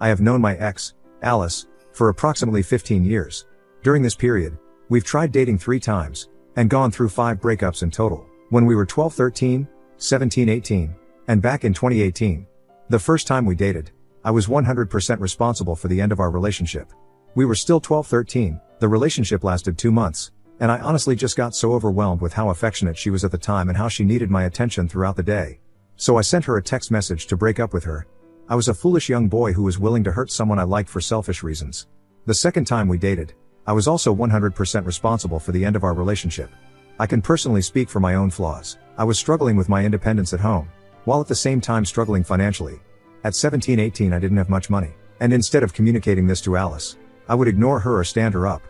I have known my ex, Alice, for approximately 15 years. During this period, we've tried dating 3 times, and gone through 5 breakups in total. When we were 12, 13, 17, 18, and back in 2018. The first time we dated, I was 100% responsible for the end of our relationship. We were still 12, 13, the relationship lasted 2 months, and I honestly just got so overwhelmed with how affectionate she was at the time and how she needed my attention throughout the day. So I sent her a text message to break up with her. I was a foolish young boy who was willing to hurt someone I liked for selfish reasons. The second time we dated, I was also 100% responsible for the end of our relationship. I can personally speak for my own flaws. I was struggling with my independence at home, while at the same time struggling financially. At 17, 18 I didn't have much money, and instead of communicating this to Alice, I would ignore her or stand her up.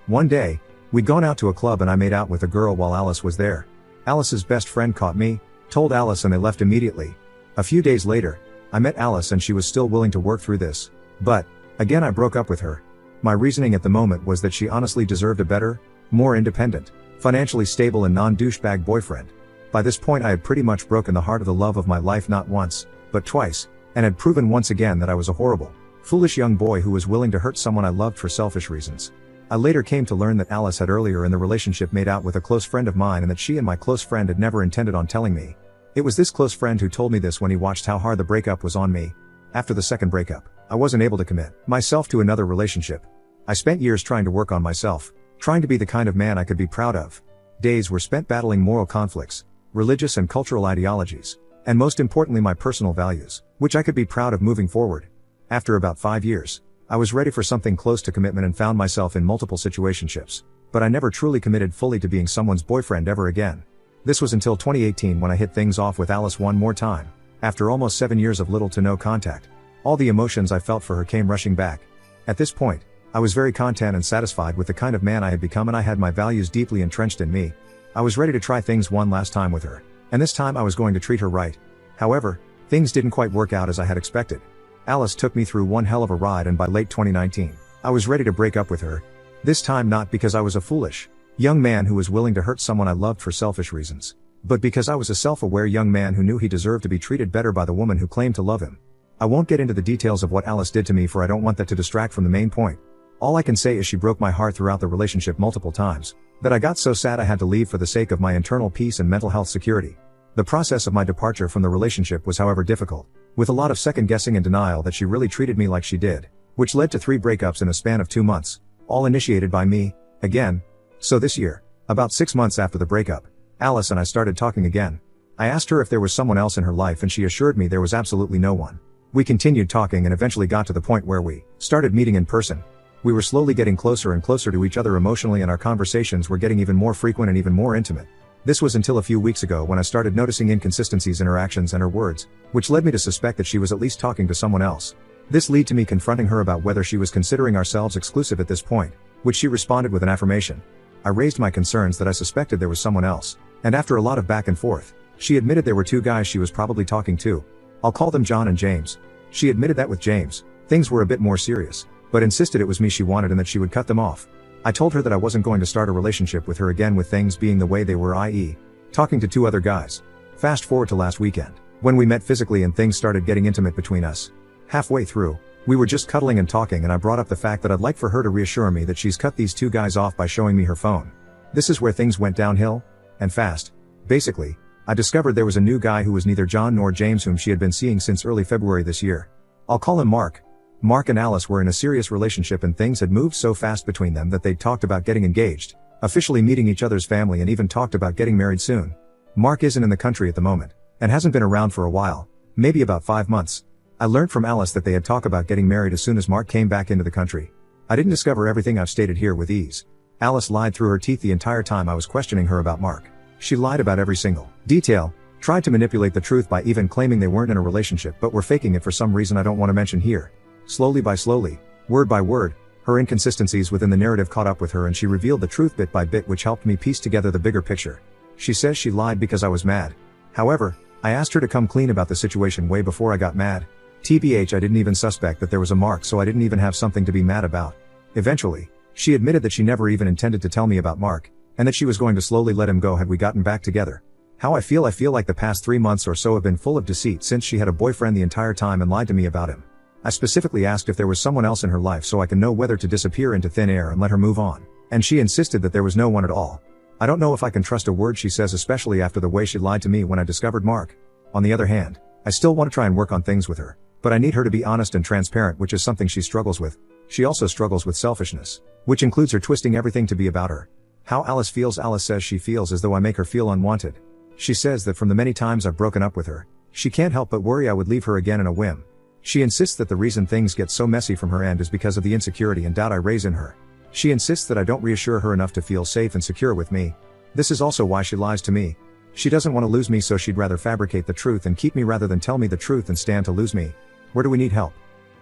One day, we'd gone out to a club and I made out with a girl while Alice was there. Alice's best friend caught me, told Alice, and they left immediately. A few days later, I met Alice and she was still willing to work through this. But, again I broke up with her. My reasoning at the moment was that she honestly deserved a better, more independent, financially stable and non-douchebag boyfriend. By this point I had pretty much broken the heart of the love of my life not once, but twice, and had proven once again that I was a horrible, foolish young boy who was willing to hurt someone I loved for selfish reasons. I later came to learn that Alice had earlier in the relationship made out with a close friend of mine and that she and my close friend had never intended on telling me. It was this close friend who told me this when he watched how hard the breakup was on me. After the second breakup, I wasn't able to commit myself to another relationship. I spent years trying to work on myself, trying to be the kind of man I could be proud of. Days were spent battling moral conflicts, religious and cultural ideologies, and most importantly my personal values, which I could be proud of moving forward. After about 5 years, I was ready for something close to commitment and found myself in multiple situationships, but I never truly committed fully to being someone's boyfriend ever again. This was until 2018 when I hit things off with Alice one more time. After almost 7 years of little to no contact, all the emotions I felt for her came rushing back. At this point, I was very content and satisfied with the kind of man I had become, and I had my values deeply entrenched in me. I was ready to try things one last time with her, and this time I was going to treat her right. However, things didn't quite work out as I had expected. Alice took me through one hell of a ride, and by late 2019, I was ready to break up with her. This time not because I was a foolish young man who was willing to hurt someone I loved for selfish reasons, but because I was a self-aware young man who knew he deserved to be treated better by the woman who claimed to love him. I won't get into the details of what Alice did to me, for I don't want that to distract from the main point. All I can say is she broke my heart throughout the relationship multiple times, that I got so sad I had to leave for the sake of my internal peace and mental health security. The process of my departure from the relationship was however difficult, with a lot of second guessing and denial that she really treated me like she did, which led to 3 breakups in a span of 2 months, all initiated by me, again. So this year, about 6 months after the breakup, Alice and I started talking again. I asked her if there was someone else in her life and she assured me there was absolutely no one. We continued talking and eventually got to the point where we started meeting in person. We were slowly getting closer and closer to each other emotionally, and our conversations were getting even more frequent and even more intimate. This was until a few weeks ago when I started noticing inconsistencies in her actions and her words, which led me to suspect that she was at least talking to someone else. This led to me confronting her about whether she was considering ourselves exclusive at this point, which she responded with an affirmation. I raised my concerns that I suspected there was someone else, and after a lot of back and forth, she admitted there were 2 guys she was probably talking to. I'll call them John and James. She admitted that with James, things were a bit more serious, but insisted it was me she wanted and that she would cut them off. I told her that I wasn't going to start a relationship with her again with things being the way they were, i.e., talking to 2 other guys. Fast forward to last weekend, when we met physically and things started getting intimate between us. Halfway through, we were just cuddling and talking, and I brought up the fact that I'd like for her to reassure me that she's cut these 2 guys off by showing me her phone. This is where things went downhill, and fast. Basically, I discovered there was a new guy who was neither John nor James, whom she had been seeing since early February this year. I'll call him Mark. Mark and Alice were in a serious relationship, and things had moved so fast between them that they'd talked about getting engaged, officially meeting each other's family, and even talked about getting married soon. Mark isn't in the country at the moment, and hasn't been around for a while, maybe about 5 months. I learned from Alice that they had talked about getting married as soon as Mark came back into the country. I didn't discover everything I've stated here with ease. Alice lied through her teeth the entire time I was questioning her about Mark. She lied about every single detail, tried to manipulate the truth by even claiming they weren't in a relationship but were faking it for some reason I don't want to mention here. Slowly by slowly, word by word, her inconsistencies within the narrative caught up with her, and she revealed the truth bit by bit, which helped me piece together the bigger picture. She says she lied because I was mad. However, I asked her to come clean about the situation way before I got mad. TBH, I didn't even suspect that there was a Mark, so I didn't even have something to be mad about. Eventually, she admitted that she never even intended to tell me about Mark, and that she was going to slowly let him go had we gotten back together. How I feel like the past 3 months or so have been full of deceit, since she had a boyfriend the entire time and lied to me about him. I specifically asked if there was someone else in her life so I can know whether to disappear into thin air and let her move on. And she insisted that there was no one at all. I don't know if I can trust a word she says, especially after the way she lied to me when I discovered Mark. On the other hand, I still want to try and work on things with her. But I need her to be honest and transparent, which is something she struggles with. She also struggles with selfishness, which includes her twisting everything to be about her. How Alice feels. Alice says she feels as though I make her feel unwanted. She says that from the many times I've broken up with her, she can't help but worry I would leave her again in a whim. She insists that the reason things get so messy from her end is because of the insecurity and doubt I raise in her. She insists that I don't reassure her enough to feel safe and secure with me. This is also why she lies to me. She doesn't want to lose me, so she'd rather fabricate the truth and keep me rather than tell me the truth and stand to lose me. Where do we need help?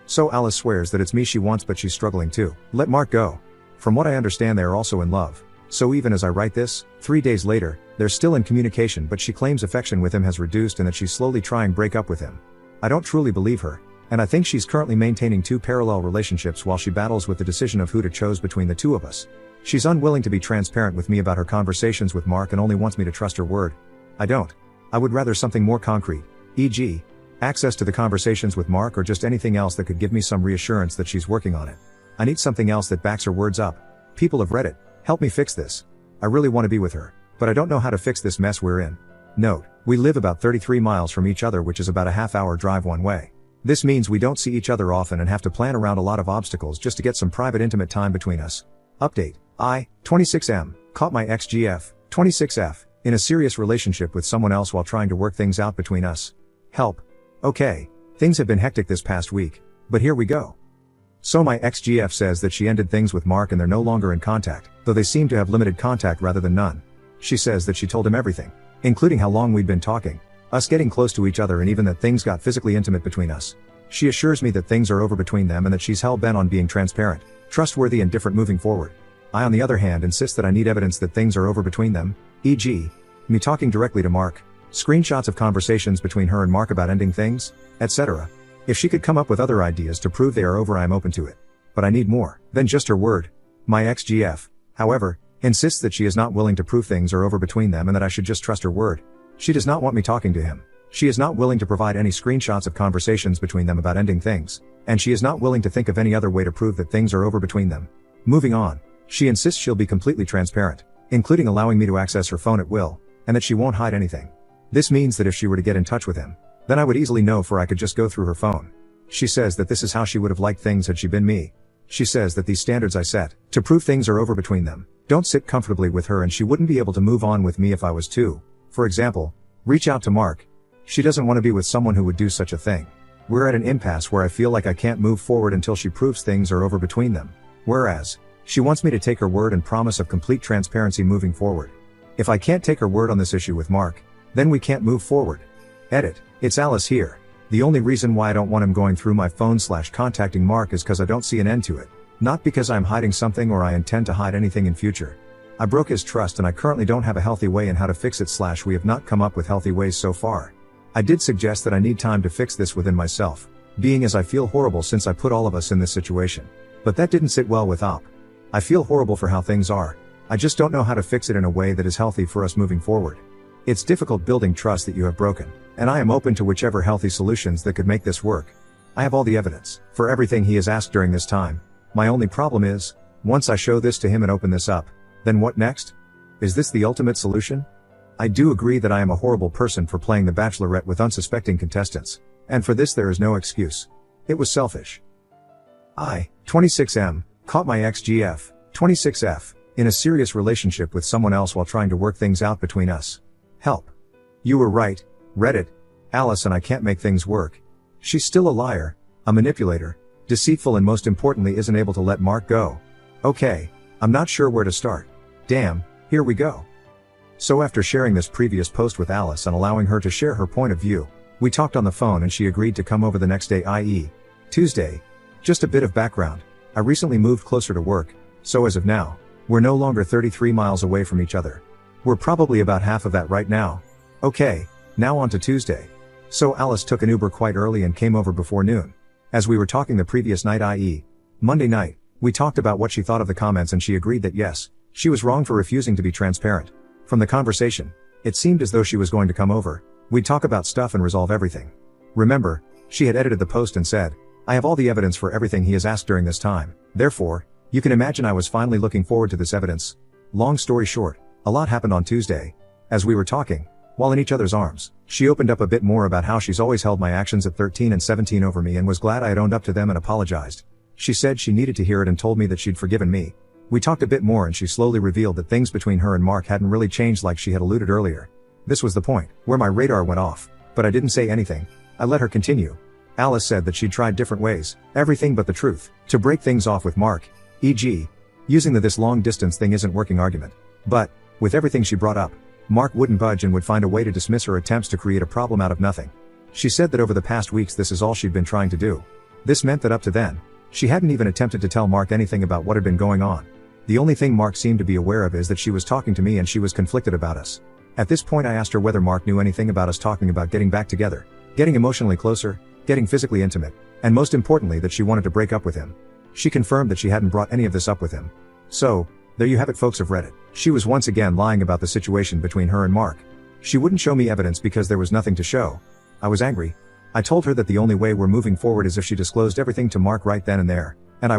So Alice swears that it's me she wants, but she's struggling to let Mark go. From what I understand, they are also in love. So even as I write this, 3 days later, they're still in communication, but she claims affection with him has reduced and that she's slowly trying to break up with him. I don't truly believe her, and I think she's currently maintaining 2 parallel relationships while she battles with the decision of who to choose between the 2 of us. She's unwilling to be transparent with me about her conversations with Mark and only wants me to trust her word. I don't. I would rather something more concrete, e.g., access to the conversations with Mark or just anything else that could give me some reassurance that she's working on it. I need something else that backs her words up. People have read it. Help me fix this. I really want to be with her, but I don't know how to fix this mess we're in. Note, we live about 33 miles from each other, which is about a half-hour drive one way. This means we don't see each other often and have to plan around a lot of obstacles just to get some private intimate time between us. Update. I, 26M, caught my ex-GF, 26F, in a serious relationship with someone else while trying to work things out between us. Help. Okay. Things have been hectic this past week, but here we go. So my ex-GF says that she ended things with Mark and they're no longer in contact, though they seem to have limited contact rather than none. She says that she told him everything, including how long we'd been talking, us getting close to each other, and even that things got physically intimate between us. She assures me that things are over between them and that she's hell-bent on being transparent, trustworthy and different moving forward. I, on the other hand, insist that I need evidence that things are over between them, e.g., me talking directly to Mark, screenshots of conversations between her and Mark about ending things, etc. If she could come up with other ideas to prove they are over, I am open to it. But I need more than just her word. My ex-GF, however, insists that she is not willing to prove things are over between them and that I should just trust her word. She does not want me talking to him. She is not willing to provide any screenshots of conversations between them about ending things, and she is not willing to think of any other way to prove that things are over between them. Moving on, she insists she'll be completely transparent, including allowing me to access her phone at will, and that she won't hide anything. This means that if she were to get in touch with him, then I would easily know, for I could just go through her phone. She says that this is how she would have liked things had she been me. She says that these standards I set to prove things are over between them don't sit comfortably with her, and she wouldn't be able to move on with me if I was to, for example, reach out to Mark. She doesn't want to be with someone who would do such a thing. We're at an impasse where I feel like I can't move forward until she proves things are over between them. Whereas, she wants me to take her word and promise of complete transparency moving forward. If I can't take her word on this issue with Mark, then we can't move forward. Edit. It's Alice here. The only reason why I don't want him going through my phone / contacting Mark is because I don't see an end to it. Not because I'm hiding something or I intend to hide anything in future. I broke his trust and I currently don't have a healthy way in how to fix it / we have not come up with healthy ways so far. I did suggest that I need time to fix this within myself, being as I feel horrible since I put all of us in this situation. But that didn't sit well with Op. I feel horrible for how things are. I just don't know how to fix it in a way that is healthy for us moving forward. It's difficult building trust that you have broken, and I am open to whichever healthy solutions that could make this work. I have all the evidence for everything he has asked during this time. My only problem is, once I show this to him and open this up, then what next? Is this the ultimate solution? I do agree that I am a horrible person for playing the Bachelorette with unsuspecting contestants, and for this there is no excuse. It was selfish. I, 26M, caught my ex-GF, 26F, in a serious relationship with someone else while trying to work things out between us. Help. You were right, Reddit. Alice and I can't make things work. She's still a liar, a manipulator, deceitful, and most importantly isn't able to let Mark go. Okay, I'm not sure where to start. Damn, here we go. So after sharing this previous post with Alice and allowing her to share her point of view, we talked on the phone and she agreed to come over the next day, i.e., Tuesday. Just a bit of background. I recently moved closer to work, so as of now, we're no longer 33 miles away from each other. We're probably about half of that right now. Okay, now on to Tuesday. So Alice took an Uber quite early and came over before noon. As we were talking the previous night, i.e., Monday night, we talked about what she thought of the comments and she agreed that yes, she was wrong for refusing to be transparent. From the conversation, it seemed as though she was going to come over. We'd talk about stuff and resolve everything. Remember, she had edited the post and said, I have all the evidence for everything he has asked during this time. Therefore, you can imagine I was finally looking forward to this evidence. Long story short, a lot happened on Tuesday. As we were talking, while in each other's arms, she opened up a bit more about how she's always held my actions at 13 and 17 over me and was glad I had owned up to them and apologized. She said she needed to hear it and told me that she'd forgiven me. We talked a bit more and she slowly revealed that things between her and Mark hadn't really changed like she had alluded earlier. This was the point where my radar went off, but I didn't say anything. I let her continue. Alice said that she'd tried different ways, everything but the truth, to break things off with Mark, e.g., using the "this long distance thing isn't working" argument. But, with everything she brought up, Mark wouldn't budge and would find a way to dismiss her attempts to create a problem out of nothing. She said that over the past weeks this is all she'd been trying to do. This meant that up to then, she hadn't even attempted to tell Mark anything about what had been going on. The only thing Mark seemed to be aware of is that she was talking to me and she was conflicted about us. At this point I asked her whether Mark knew anything about us talking about getting back together, getting emotionally closer, getting physically intimate, and most importantly that she wanted to break up with him. She confirmed that she hadn't brought any of this up with him. So, there you have it, folks of Reddit. She was once again lying about the situation between her and Mark. She wouldn't show me evidence because there was nothing to show. I was angry. I told her that the only way we're moving forward is if she disclosed everything to Mark right then and there, and I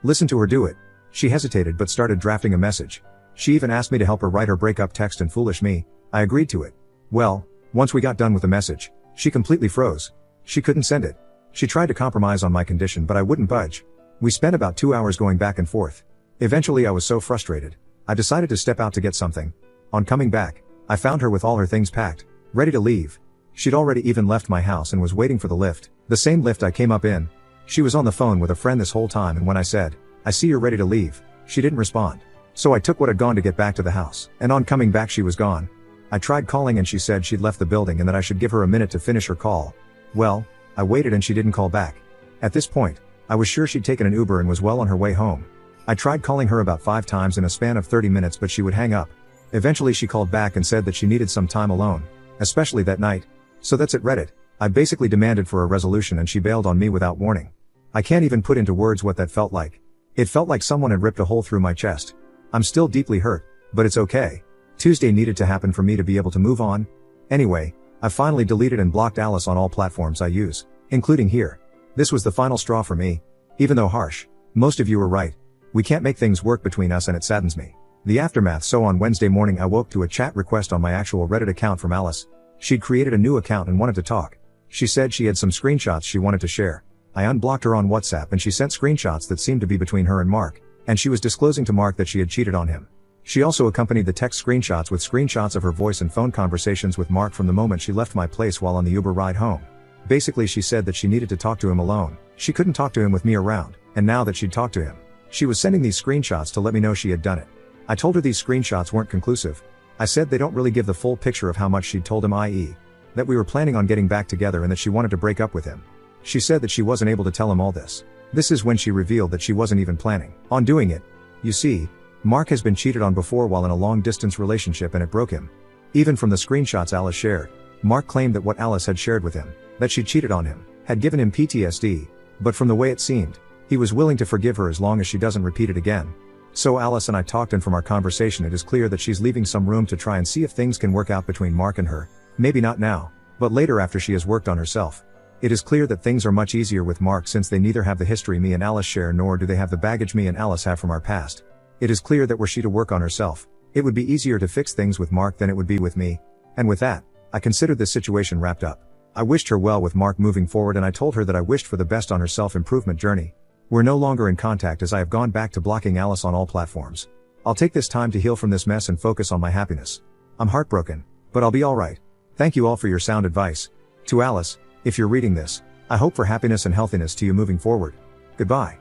listen to her do it. She hesitated but started drafting a message. She even asked me to help her write her breakup text, and foolish me, I agreed to it. Well, once we got done with the message, she completely froze. She couldn't send it. She tried to compromise on my condition but I wouldn't budge. We spent about 2 hours going back and forth. Eventually I was so frustrated, I decided to step out to get something. On coming back, I found her with all her things packed, ready to leave. She'd already even left my house and was waiting for the lift, the same lift I came up in. She was on the phone with a friend this whole time, and when I said, "I see you're ready to leave," she didn't respond. So I took what had gone to get back to the house, and on coming back she was gone. I tried calling and she said she'd left the building and that I should give her a minute to finish her call. Well, I waited and she didn't call back. At this point, I was sure she'd taken an Uber and was well on her way home. I tried calling her about 5 times in a span of 30 minutes but she would hang up. Eventually she called back and said that she needed some time alone, especially that night. So that's it, Reddit. I basically demanded for a resolution and she bailed on me without warning. I can't even put into words what that felt like. It felt like someone had ripped a hole through my chest. I'm still deeply hurt, but it's okay. Tuesday needed to happen for me to be able to move on. Anyway, I finally deleted and blocked Alice on all platforms I use, including here. This was the final straw for me. Even though harsh, most of you were right. We can't make things work between us and it saddens me. The aftermath. So on Wednesday morning I woke to a chat request on my actual Reddit account from Alice. She'd created a new account and wanted to talk. She said she had some screenshots she wanted to share. I unblocked her on WhatsApp and she sent screenshots that seemed to be between her and Mark, and she was disclosing to Mark that she had cheated on him. She also accompanied the text screenshots with screenshots of her voice and phone conversations with Mark from the moment she left my place while on the Uber ride home. Basically she said that she needed to talk to him alone. She couldn't talk to him with me around, and now that she'd talked to him, she was sending these screenshots to let me know she had done it. I told her these screenshots weren't conclusive. I said they don't really give the full picture of how much she'd told him, i.e., that we were planning on getting back together and that she wanted to break up with him. She said that she wasn't able to tell him all this. This is when she revealed that she wasn't even planning on doing it. You see, Mark has been cheated on before while in a long-distance relationship and it broke him. Even from the screenshots Alice shared, Mark claimed that what Alice had shared with him, that she cheated on him, had given him PTSD, but from the way it seemed, he was willing to forgive her as long as she doesn't repeat it again. So Alice and I talked, and from our conversation it is clear that she's leaving some room to try and see if things can work out between Mark and her. Maybe not now, but later after she has worked on herself. It is clear that things are much easier with Mark since they neither have the history me and Alice share nor do they have the baggage me and Alice have from our past. It is clear that were she to work on herself, it would be easier to fix things with Mark than it would be with me. And with that, I considered this situation wrapped up. I wished her well with Mark moving forward, and I told her that I wished for the best on her self-improvement journey. We're no longer in contact as I have gone back to blocking Alice on all platforms. I'll take this time to heal from this mess and focus on my happiness. I'm heartbroken, but I'll be alright. Thank you all for your sound advice. To Alice, if you're reading this, I hope for happiness and healthiness to you moving forward. Goodbye.